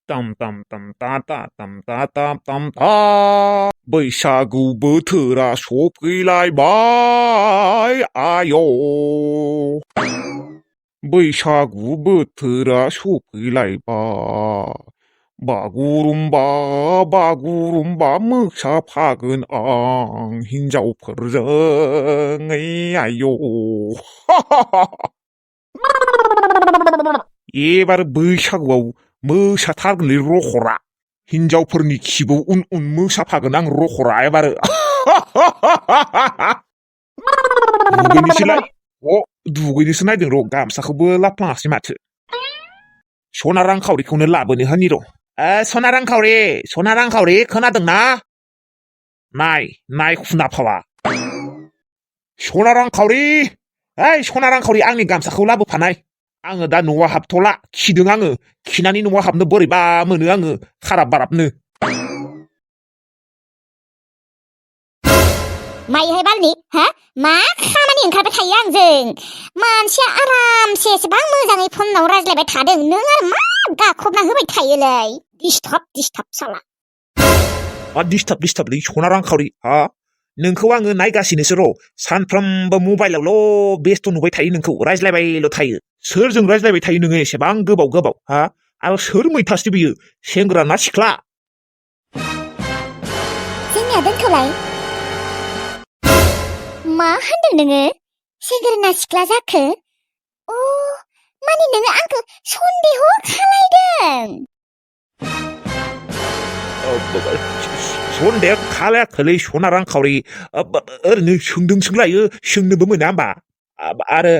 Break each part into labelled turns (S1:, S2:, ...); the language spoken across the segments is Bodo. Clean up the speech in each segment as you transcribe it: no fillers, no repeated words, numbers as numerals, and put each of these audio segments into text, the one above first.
S1: ताम ताम ताम ता ता ताम ता बैसागु बोथोरा सफैलायबाय आय' बैसागु बोथोरा सफैलायबाय बागुरुम्बा बागुरुम्बा मोसाफागोन आं हिनजावफोरजों आय' एबार बैसागुआव मोसाथारगोनलै रखरा हिनजावफोरनि खिबौ उन उन मोसाफागोन आं रखरा एबार दुगैनोसैलाय दुगैनोसो नायदों र' गामसाखौबो लाफ्लाङासै माथो सना रांखावरिखौनो लाबोनो होनि र' सना रांखावरि खोनादोंना नाय खुनाफावा सना रांखावरि आंनि गामसाखौ लाबोफानाय आङो दा न'आव हाबथ'ला खिदों आङो खिनानै न'आव हाबनो बोरैबा मोनो आङो खाराब बाराबनो
S2: मायोहाय बालनि मा खामानि ओंखारबाय थायो आंजों मानसिया आरामसे एसेबां मोजाङै फनाव रायज्लायबाय थादों नों आरो मा गाख्रबना होबाय थायोलै डिस्टार्ब साला
S1: डिस्टार्बलै सना रांखावरि नोंखौ आङो नायगासिनोसो र' सानफ्रोमबो मबाइलावल' बेस्थ' नुबाय थायो नोंखौ रायज्लायबायल' थायो सोरजों रायज्लायबाय थायो नोङो एसेबां गोबाव आरो सोर मैथासो बियो सेंग्रा ना सिख्ला
S2: जोंनिया दोनथ'लाय मा होनदों नोङो सेंग्रा ना सिख्ला जाखो माने नोङो आंखौ सन्देह खालायदों
S1: सन्देह खालायाखैलै सना रांखावरि ओरैनो सोंदोंसोलायो सोंनोबो मोना होमबा आरो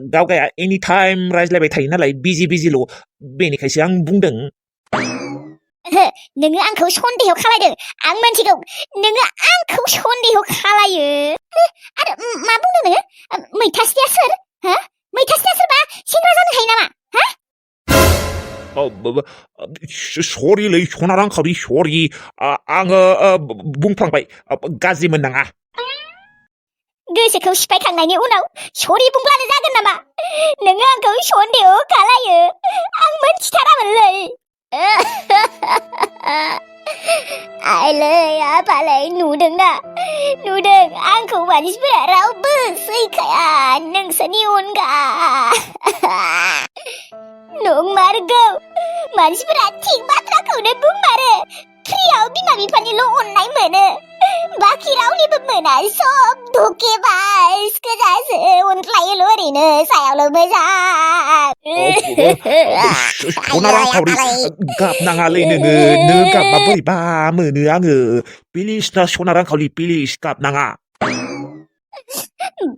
S1: गावगाया एनि टाइम रायज्लायबाय थायो नालाय बिजिल' बेनिखायसो आं बुंदों
S2: नोङो आंखौ सन्देह खालायदों आं मिथिगौ नोङो आंखौ सन्देह खालायो आरो मा बुंदों नोङो मैथास्रिया सोर मैथास्रिया सोरबा सेंग्रा जानो हायो नामा
S1: सरिलै सना रांखावरि सरि आङो बुंफ्लांबाय गाज्रि मोननाङा
S2: गोसोखौ सिफायखांनायनि उनाव सरि बुंब्लानो जागोन नामा नोङो आंखौ सन्देह खालायो आं मोनथिथारामोनलै आइलै आफालै नुदों आंखौ मानसिफोरा रावबो सैखाया नोंसोरनि अनगा नंमारगौ मानसिफोरा थिग बाथ्राखौनो बुंमारो फ्रियाव बिमा बिफानिल' अननाय मोनो बाखि रावनिबो मोना सब धकेबाज गोजासो अनज्लायोल' ओरैनो सायावल' मोजां
S1: सना रांखावरि गाबनाङालै नोङो गाबबा बोरैबा मोनो आङो प्लिज ना सना रांखावरि प्लिज गाबनाङा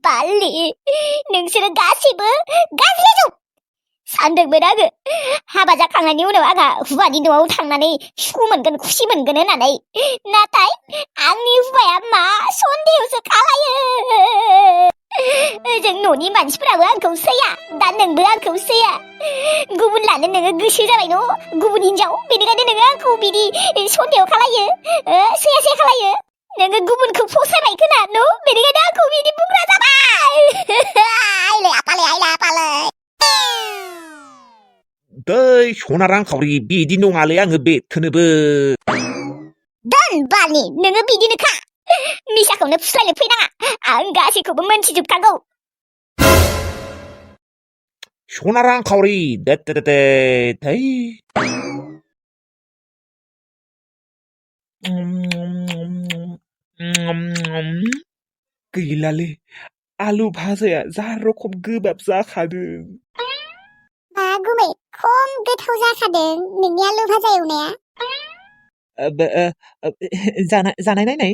S2: बालि नोंसोरो गासैबो गाज्रि जोब सानदोंमोन आङो हाबा जाखांनायनि उनाव आंहा हुवानि न'आव थांनानै सुखु मोनगोन खुसि मोनगोन होननानै नाथाय आंनि हुवाया मा सन्देहसो खालायो जों न'नि मानसिफोराबो आंखौ सैया दा नोंबो आंखौ सैया गुबुन लानो नोङो गोसो जाबाय न' गुबुन हिनजाव बेनिखायनो नोङो आंखौ बिदि सन्देह खालायो सैया खालायो नोङो गुबुनखौ फसायबाय खोना न' बेनिखायनो आंखौ बिदि बुंग्रा जाबाय आइले आफालै
S1: दै सना रांखावरि बिदि नङालै आङो बेथोनोबो
S2: दोन बालनि नोङो बिदिनोखा मिसाखौनो फुस्लायनो फैनाङा आं गासैखौबो मोनथिजोबखागौ
S1: सना रांखावरि गैलालै आलु भाजाया जा रखम गोबाब जाखादों
S2: मा गुमै खम गोथाव जाखादों नोंनि आलु भाजा एवनाया
S1: जानाय नायनाय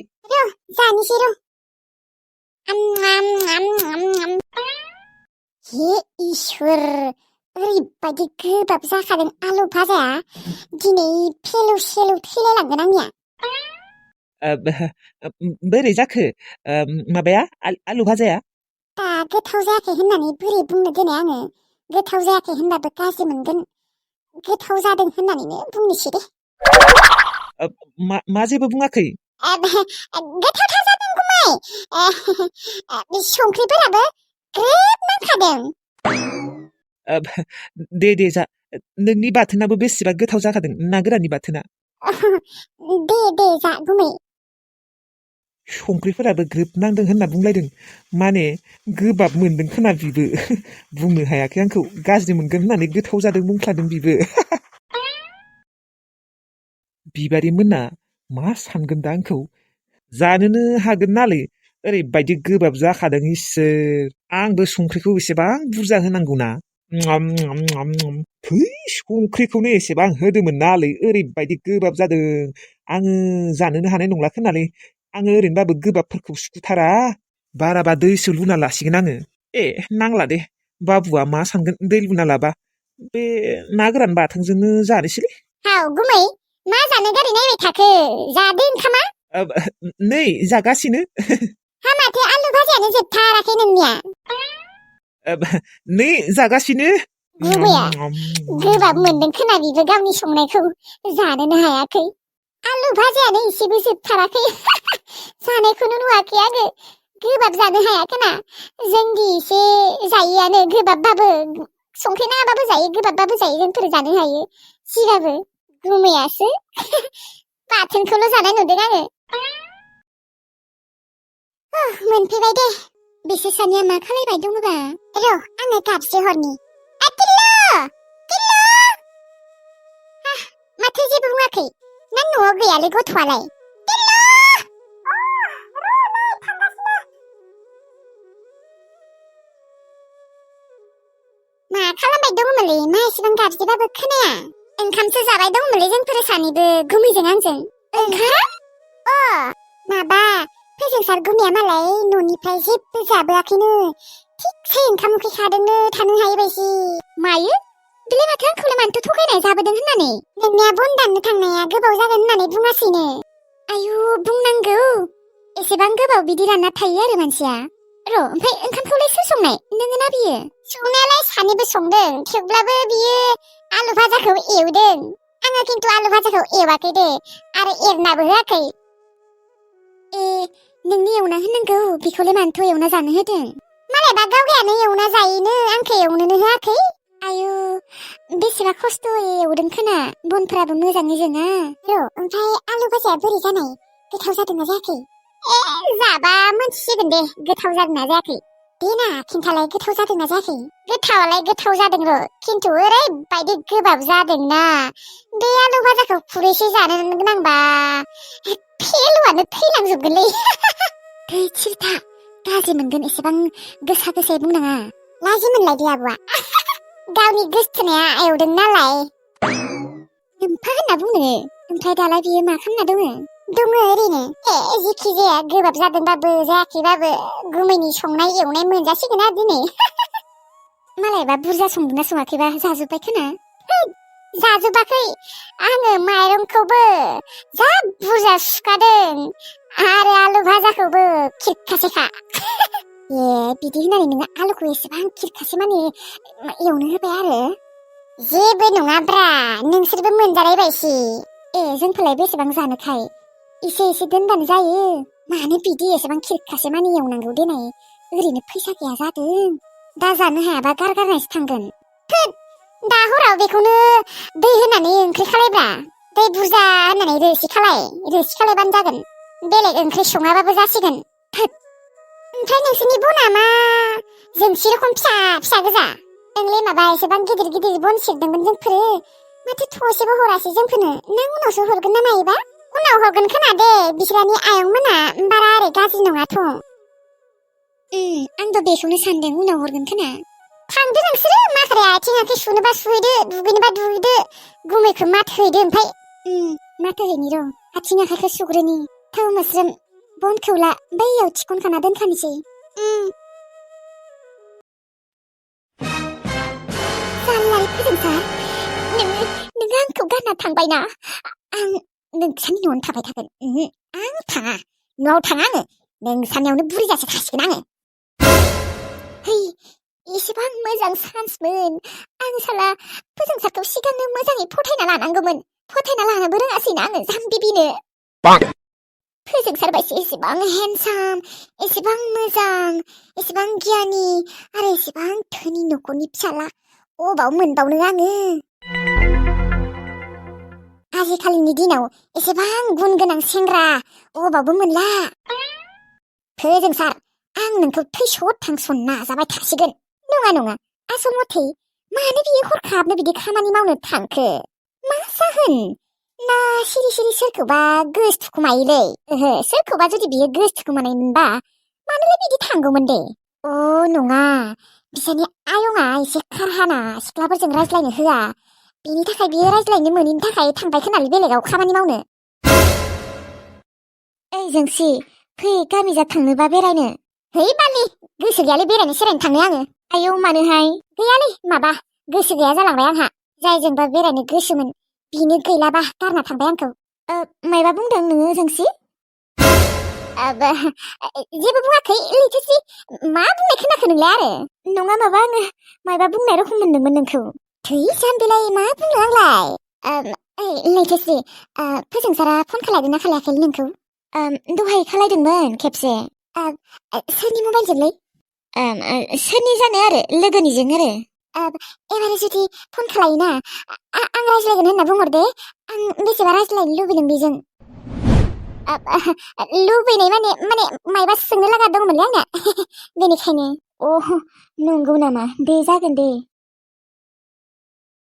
S2: जानोसै र' हे इसोर ओरैबायदि गोबाब जाखादों आलु भाजाया दिनै फेलौ सेलौ थैलायलांगोन आंनिया
S1: बोरै जाखो माबाया आलु भाजाया
S2: दा गोथाव जायाखै होननानै बोरै बुंनो दिनै आङो गोथाव जायाखै होनबाबो गाज्रि मोनगोन गोथाव जादों होननानैनो बुंनोसै दे
S1: मा जेबो बुङाखै
S2: गोथावथार जादों गुमै संख्रिफोराबो ग्रोब नांखादों
S1: दे नोंनि बाथोनाबो बेसेबा गोथाव जाखादों ना गोराननि बाथोना
S2: दे जा गुमै
S1: संख्रिफोराबो ग्रोब नांदों होनना बुंलायदों माने गोबाब मोनदों खोना बिबो बुंनो हायाखै आंखौ गाज्रि मोनगोन होननानै गोथाव जादों बुंफ्लादों बिबो बिबारि मोना मा सानगोन दा आंखौ जानोनो हागोन नालै ओरैबायदि गोबाब जाखादों इसोर आंबो संख्रिखौ एसेबां बुरजा होनांगौना थै संख्रिखौनो एसेबां होदोंमोन नालै ओरैबायदि गोबाब जादों आङो जानोनो हानाय नंला खोनालै आङो ओरैनोबाबो गोबाबफोरखौ सुखुथारा बाराबा दैसो लुना लासिगोन आङो नांला दे बाबुआ मा सानगोन दै लुना लाबा बे ना गोरान बाथोनजोंनो जानोसैलै
S2: हाव गुमै मा जानो गारि नायबाय थाखो जादो ओंखामा
S1: नै जागासिनो
S2: हा माथो आलु भाजायानो जोबथाराखै नोंनिया
S1: नै जागासिनो
S2: गुबैया गोबाब मोनदों खोना बिबो गावनि संनायखौ जानोनो हायाखै आलु भाजायानो इसेबो जोबथाराखै जानायखौनो नुवाखै आङो गोबाब जानो हाया खोना जोंदि एसे जायोआनो गोबाबबाबो संख्रि नाङाबाबो जायो गोबाबबाबो जायो जोंफोर जानो हायो जिबाबो गुमैयासो बाथोनखौल' जानाय नुदों आङो मोनफैबाय दे बिसोर सानैया मा खालायबाय दङबा र' आङो गाबसे हरनि माथो जेबो बुङाखै ना न'आव गैयालै गथ'आलाय मा खालामबाय दङमोनलै मा एसेबां गाबज्रिबाबो खोनाया ओंखामसो जाबाय दङमोनलै जोंफोर सानैबो गुमैजों आंजों ओंखाम माबा फोजोंसार गुमैया मालाय न'निफ्राय जेबो जाबोआखैनो थिगसे ओंखाम ओंख्रि खादोंनो थानो हायै बायदि मायो बिलाय माथो आंखौलाय मानोथो थगायनाय जाबोदों होननानै नोंनिया बन दाननो थांनाया गोबाव जागोन होननानै बुङासैनो आयु बुंनांगौ एसेबां गोबाव बिदि रानना थायो आरो मानसिया र' ओमफ्राय ओंखामखौलाय सोर संनाय नोङो ना बियो संनायालाय सानैबो संदों थेवब्लाबो बियो आलु भाजाखौ एवदों आङो खिन्थु आलु भाजाखौ एवाखै दे आरो एरनाबो होआखै नोंनि एवना होनांगौ बेखौलाय मानोथ' एवना जानो होदों मालायबा गावगायानो एवना जायोनो आंखौ एवनोनो होआखै आयु बेसेबा खस्थ'यै एवदों खोना बनफोराबो मोजाङै जोङा र' ओमफ्राय आलु भाजाया बोरै जानाय गोथाव जादोंना जायाखै जाबा मोनथिसिगोन दे गोथाव जादोंना जायाखै देना खिन्थालाय गोथाव जादोंना जायाखै गोथावालाय गोथाव जादों र' खिन्थु ओरैबायदि गोबाब जादोंना बे आलु भाजाखौ खुरैसे जानो गोनांबा फेलुआनो थैलांजोबगोनलै थै चिरथा गाज्रि मोनगोन एसेबां गोसा गोसायै बुंनाङा लाजि मोनलायदो आब'आ गावनि गोसथोनाया एवदों नालाय एम्फा होनना बुङो ओमफ्राय दालाय बियो मा खालामना दङ ओरैनो जेखि जाया गोबाब जादोंबाबो जायाखैबाबो गुमैनि संनाय एवनाय मोनजासिगोन आरो दिनै मालायबा बुरजा संदोंना सङाखैबा जाजोब्बाय खोना जाजोबाखै आङो माइरंखौबो जा बुरजा सुखादों आरो आलु भाजाखौबो खिरखासेखा बिदि होननानै नोङो आलुखौ एसेबां खिरखासे माने एवनो होबाय आरो जेबो नङाब्रा नोंसोरबो मोनजालायबायसि जोंफोरलाय बेसेबां जानोखाय एसे एसे दोनबानो जायो मानो बिदि एसेबां खिरखासे माने एवनांगौ देनाय ओरैनो फैसा गैया जादों दा जानो हायाबा गारगारनायसो थांगोन दा हराव बेखौनो दै होनानै ओंख्रि खालायब्रा दै बुरजा होनानै रोसि खालायबानो जागोन बेलेग ओंख्रि सङाबाबो जासिगोन ओमफ्राय नोंसोरनि बना मा जोंसि रखम फिसा फिसा गोजा नोंलाय माबा एसेबां गिदिर गिदिर बन सिरदोंमोन जोंफोरो माथो थसेबो हरासै जोंफोरनो नों उनावसो हरगोन ना मायोबा उनाव हरगोन खोना दे बिसोरनि आयंमोना बारा ओरै गाज्रि नङाथ' आंबो बेखौनो सानदों उनाव हरगोन खोना थांदो नोंसोरो माखारे आथिं आखाइ सुनोबा सुहैदो दुगैनोबा दुगैदो गुमैखौ माथो हैदो ओमफ्राय माथो हैनि र' आथिं आखाइखौ सुग्रोनि थाव मोस्रोम बनखौ ला बैयाव थिखनखाना दोनखानोसै जालाय फोजोंसार नोङो आंखौ गारना थांबायना आं नोंसानि न'आवनो थाबाय थागोन आं थाङा न'आव थाङा आङो नोंसानियावनो बुरि जासे थासिगोन आङो एसेबां मोजां चान्समोन आं साला फोजोंसारखौ सिगांनो मोजाङै फथायना लानांगौमोन फथायना लानोबो रोङासैना आङो जाम्बिबिनो फोजोंसारबायसो एसेबां हेन्डसाम एसेबां मोजां एसेबां गियानि आरो एसेबां धोनि न'खरनि फिसाला अबाव मोनबावनो आङो आजिखालिनि दिनाव एसेबां गुन गोनां सेंग्रा अबावबो मोनला फोजोंसार आं नोंखौ थैस' थांस' नाजाबाय थासिगोन नङा आसल मथे मानो बियो हरखाबनो बिदि खामानि मावनो थांखो मा जाहोन ना सिरि सोरखौबा गोसथुखुमायोलै ओहो सोरखौबा जुदि बियो गोसथुखुमानायमोनबा मानोलाय बिदि थांगौमोन दे नङा बिसानि आयंआ एसे खारहाना सिख्लाफोरजों रायज्लायनो होआ बेनि थाखाय बियो रायज्लायनो मोनैनि थाखाय थांबाय खोनालै बेलेगाव खामानि मावनो ओइ जोंसि फै गामिजा थांनोबा बेरायनो है बालि गोसो गैयालै बेरायनो सेरायनो थांनो आङो आयौ मानोहाय गैयालै माबा गोसो गैया जालांबाय आंहा जायजोंबा बेरायनो गोसोमोन बिनो गैलाबा गारना थांबाय आंखौ मायबा बुंदों नोङो जोंसि जेबो बुङाखै लैथोसि मा बुंनाय खोनाखो नोंलाय आरो नङा माबा आङो मायबा बुंनाय रखम मोनदोंमोन नोंखौ थै जाम्बिलाय मा बुंनो आंलाय लैथोसि फोजोंसारा फन खालायदोंना खालायाखै नोंखौ दहाय खालायदोंमोन खेबसे सोरनि मबाइलजोंलै सोरनि जानो आरो लोगोनिजों आरो एबारे जुदि फन खालायोना आं रायज्लायगोन होनना बुंहर दे आं बेसेबा रायज्लायनो लुबैदों बेजों लुबैनाय माने मायबा सोंनो लागा दंमोनलै आंना बेनिखायनो नंगौ नामा दे जागोन दे